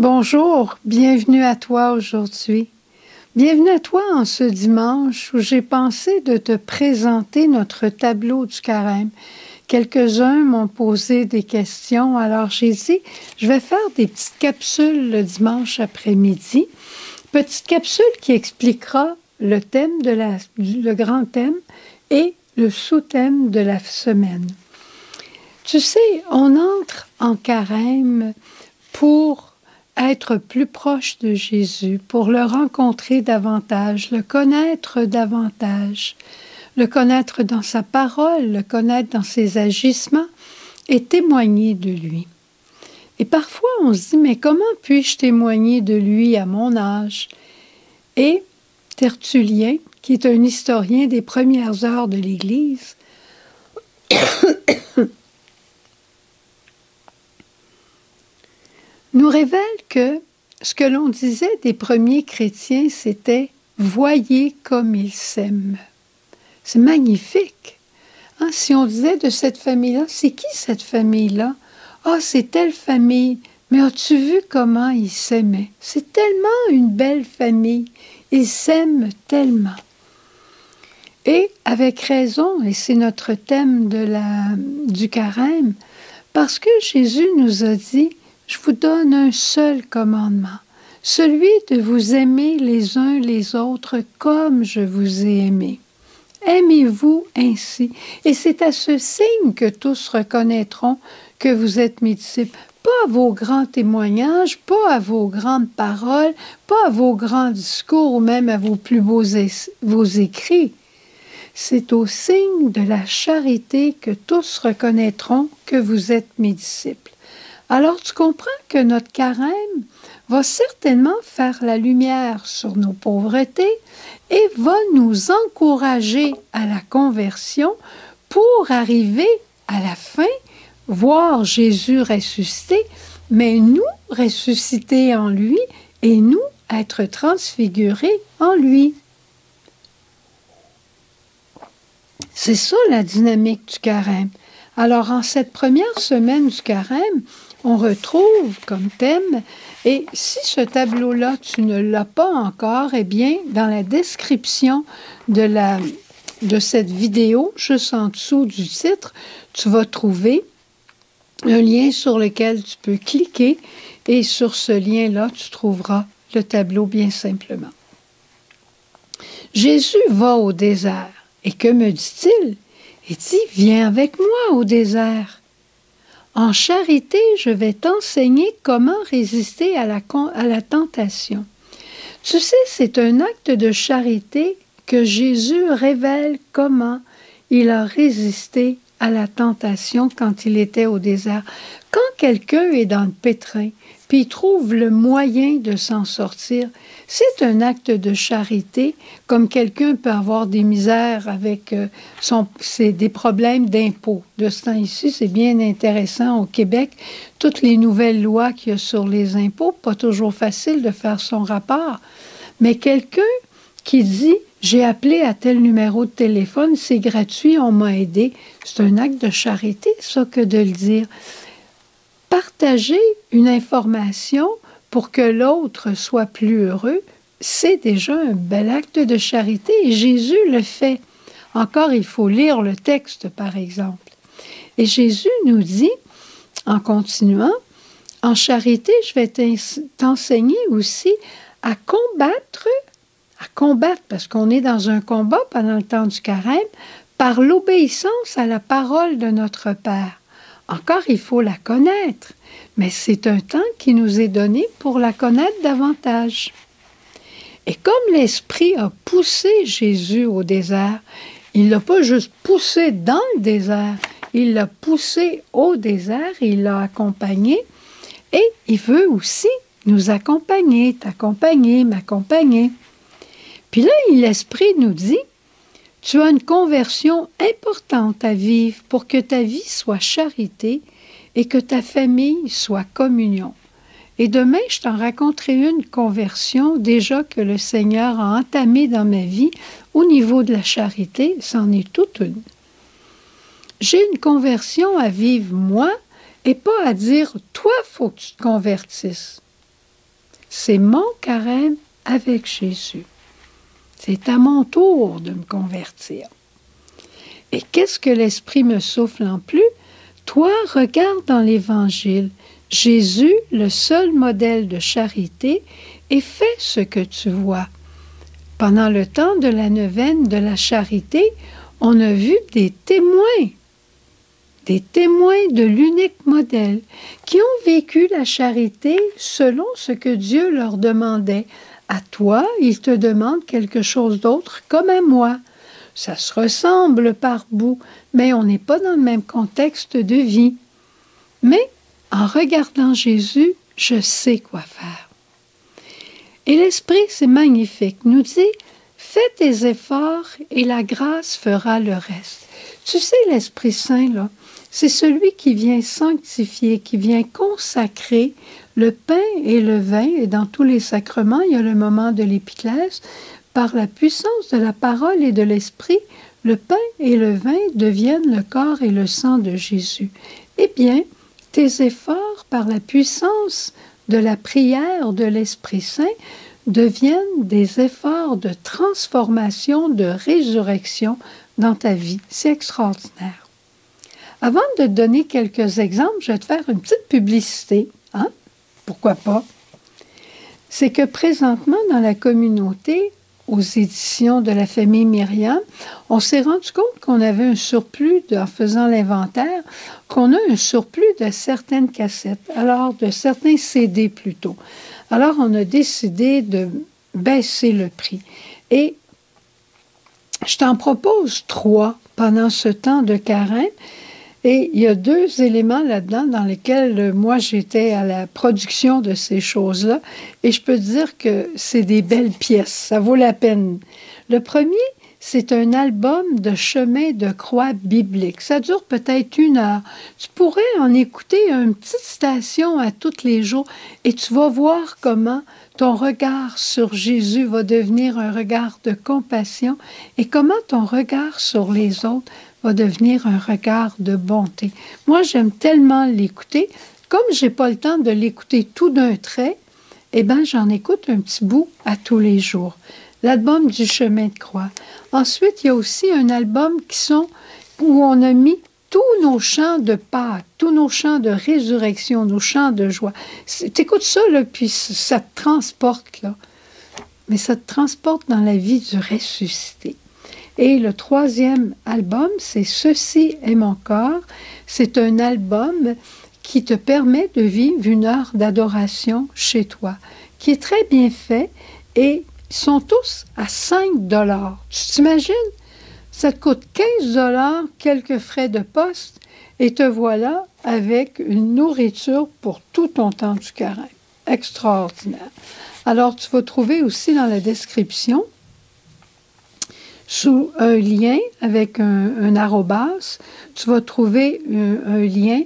Bonjour, bienvenue à toi aujourd'hui. Bienvenue à toi en ce dimanche où j'ai pensé de te présenter notre tableau du carême. Quelques-uns m'ont posé des questions, alors j'ai dit, je vais faire des petites capsules le dimanche après-midi. Petite capsule qui expliquera le thème le grand thème et le sous-thème de la semaine. Tu sais, on entre en carême pour être plus proche de Jésus, pour le rencontrer davantage, le connaître davantage, le connaître dans sa parole, le connaître dans ses agissements et témoigner de lui. Et parfois on se dit, mais comment puis-je témoigner de lui à mon âge? Et Tertullien, qui est un historien des premières heures de l'Église, nous révèle que ce que l'on disait des premiers chrétiens, c'était « voyez comme ils s'aiment ». C'est magnifique. Hein? Si on disait de cette famille-là, c'est qui cette famille-là? Ah, c'est telle famille. Mais as-tu vu comment ils s'aimaient? C'est tellement une belle famille. Ils s'aiment tellement. Et avec raison, et c'est notre thème du carême, parce que Jésus nous a dit, je vous donne un seul commandement, celui de vous aimer les uns les autres comme je vous ai aimé. Aimez-vous ainsi. Et c'est à ce signe que tous reconnaîtront que vous êtes mes disciples. Pas à vos grands témoignages, pas à vos grandes paroles, pas à vos grands discours ou même à vos plus beaux vos écrits. C'est au signe de la charité que tous reconnaîtront que vous êtes mes disciples. Alors tu comprends que notre carême va certainement faire la lumière sur nos pauvretés et va nous encourager à la conversion pour arriver à la fin, voir Jésus ressuscité, mais nous ressusciter en lui et nous être transfigurés en lui. C'est ça la dynamique du carême. Alors en cette première semaine du carême, on retrouve comme thème, et si ce tableau-là, tu ne l'as pas encore, eh bien, dans la description de cette vidéo, juste en dessous du titre, tu vas trouver un lien sur lequel tu peux cliquer, et sur ce lien-là, tu trouveras le tableau bien simplement. Jésus va au désert, et que me dit-il? Il dit, viens avec moi au désert. En charité, je vais t'enseigner comment résister à la tentation. Tu sais, c'est un acte de charité que Jésus révèle comment il a résisté à la tentation quand il était au désert. Quand quelqu'un est dans le pétrin, puis il trouve le moyen de s'en sortir, c'est un acte de charité, comme quelqu'un peut avoir des misères avec des problèmes d'impôts. De ce temps-ci, c'est bien intéressant au Québec, toutes les nouvelles lois qu'il y a sur les impôts, pas toujours facile de faire son rapport. Mais quelqu'un qui dit « j'ai appelé à tel numéro de téléphone, c'est gratuit, on m'a aidé », c'est un acte de charité, ça, que de le dire. Partager une information pour que l'autre soit plus heureux, c'est déjà un bel acte de charité et Jésus le fait. Encore, il faut lire le texte, par exemple. Et Jésus nous dit, en continuant, « En charité, je vais t'enseigner aussi à combattre, parce qu'on est dans un combat pendant le temps du carême, par l'obéissance à la parole de notre Père. » Encore, il faut la connaître, mais c'est un temps qui nous est donné pour la connaître davantage. Et comme l'Esprit a poussé Jésus au désert, il ne l'a pas juste poussé dans le désert, il l'a poussé au désert, il l'a accompagné, et il veut aussi nous accompagner, t'accompagner, m'accompagner. Puis là, l'Esprit nous dit, tu as une conversion importante à vivre pour que ta vie soit charité et que ta famille soit communion. Et demain, je t'en raconterai une conversion déjà que le Seigneur a entamée dans ma vie au niveau de la charité, c'en est toute une. J'ai une conversion à vivre moi et pas à dire « toi, il faut que tu te convertisses ». C'est mon carême avec Jésus. C'est à mon tour de me convertir. Et qu'est-ce que l'Esprit me souffle en plus? Toi, regarde dans l'Évangile, Jésus, le seul modèle de charité, et fais ce que tu vois. Pendant le temps de la neuvaine de la charité, on a vu des témoins de l'unique modèle, qui ont vécu la charité selon ce que Dieu leur demandait. À toi, il te demande quelque chose d'autre comme à moi. Ça se ressemble par bout, mais on n'est pas dans le même contexte de vie. Mais en regardant Jésus, je sais quoi faire. Et l'Esprit, c'est magnifique, nous dit, fais tes efforts et la grâce fera le reste. Tu sais, l'Esprit Saint, là, c'est celui qui vient sanctifier, qui vient consacrer le pain et le vin, et dans tous les sacrements, il y a le moment de l'épiclèse, par la puissance de la parole et de l'Esprit, le pain et le vin deviennent le corps et le sang de Jésus. Eh bien, tes efforts par la puissance de la prière de l'Esprit Saint deviennent des efforts de transformation, de résurrection dans ta vie. C'est extraordinaire. Avant de te donner quelques exemples, je vais te faire une petite publicité. Hein? Pourquoi pas? C'est que présentement, dans la communauté, aux éditions de la famille Myriam, on s'est rendu compte qu'on avait un surplus, en faisant l'inventaire, qu'on a un surplus de certaines cassettes, alors de certains CD plutôt. Alors, on a décidé de baisser le prix. Et je t'en propose 3 pendant ce temps de carême. Et il y a 2 éléments là-dedans dans lesquels moi j'étais à la production de ces choses-là. Et je peux te dire que c'est des belles pièces, ça vaut la peine. Le premier, c'est un album de chemin de croix biblique. Ça dure peut-être 1 heure. Tu pourrais en écouter une petite station à tous les jours et tu vas voir comment ton regard sur Jésus va devenir un regard de compassion et comment ton regard sur les autres va devenir un regard de bonté. Moi, j'aime tellement l'écouter. Comme je n'ai pas le temps de l'écouter tout d'un trait, eh bien, j'en écoute un petit bout à tous les jours. L'album du chemin de croix. Ensuite, il y a aussi un album où on a mis tous nos chants de Pâques, tous nos chants de résurrection, nos chants de joie. Tu écoutes ça, là, puis ça te transporte, là. Mais ça te transporte dans la vie du ressuscité. Et le 3e album, c'est « Ceci est mon corps ». C'est un album qui te permet de vivre 1 heure d'adoration chez toi, qui est très bien fait et ils sont tous à 5 $. Tu t'imagines? Ça te coûte 15 $, quelques frais de poste, et te voilà avec une nourriture pour tout ton temps du carême. Extraordinaire. Alors, tu vas trouver aussi dans la description, sous un lien avec un arrobas, tu vas trouver un lien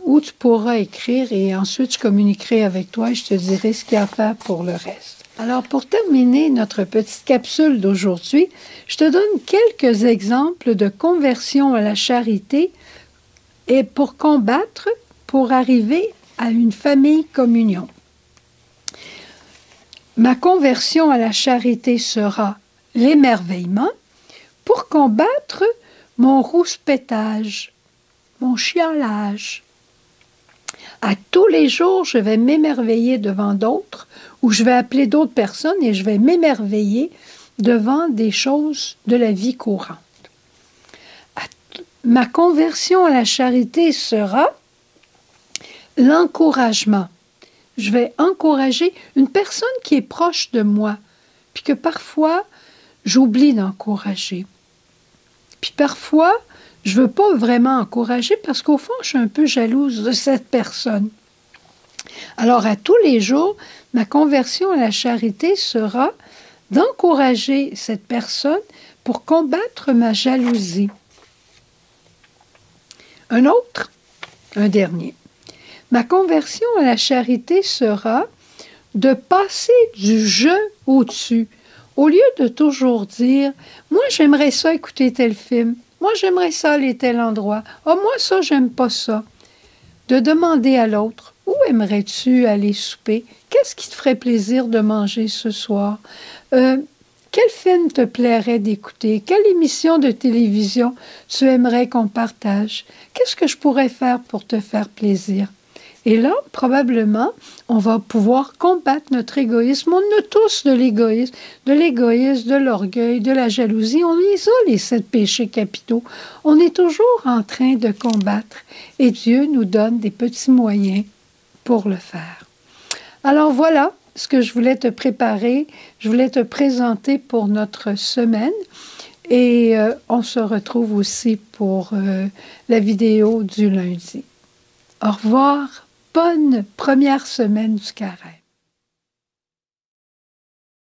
où tu pourras écrire et ensuite je communiquerai avec toi et je te dirai ce qu'il y a à faire pour le reste. Alors, pour terminer notre petite capsule d'aujourd'hui, je te donne quelques exemples de conversion à la charité et pour combattre, pour arriver à une famille communion. Ma conversion à la charité sera l'émerveillement pour combattre mon rouspétage, mon chiolage. À tous les jours, je vais m'émerveiller devant d'autres ou je vais appeler d'autres personnes et je vais m'émerveiller devant des choses de la vie courante. Ma conversion à la charité sera l'encouragement. Je vais encourager une personne qui est proche de moi, puis que parfois, j'oublie d'encourager. Puis parfois, je ne veux pas vraiment encourager parce qu'au fond, je suis un peu jalouse de cette personne. Alors, à tous les jours, ma conversion à la charité sera d'encourager cette personne pour combattre ma jalousie. Un dernier. Ma conversion à la charité sera de passer du je au-dessus. Au lieu de toujours dire « Moi, j'aimerais ça écouter tel film. Moi, j'aimerais ça aller tel endroit. Ah, moi, ça, j'aime pas ça. » De demander à l'autre « Où aimerais-tu aller souper? Qu'est-ce qui te ferait plaisir de manger ce soir? Quel film te plairait d'écouter? Quelle émission de télévision tu aimerais qu'on partage? Qu'est-ce que je pourrais faire pour te faire plaisir? Et là, probablement, on va pouvoir combattre notre égoïsme. On a tous de l'égoïsme, de l'orgueil, de la jalousie. On les a, les 7 péchés capitaux. On est toujours en train de combattre. Et Dieu nous donne des petits moyens pour le faire. Alors voilà ce que je voulais te préparer. Je voulais te présenter pour notre semaine. Et on se retrouve aussi pour la vidéo du lundi. Au revoir. Bonne première semaine du carême.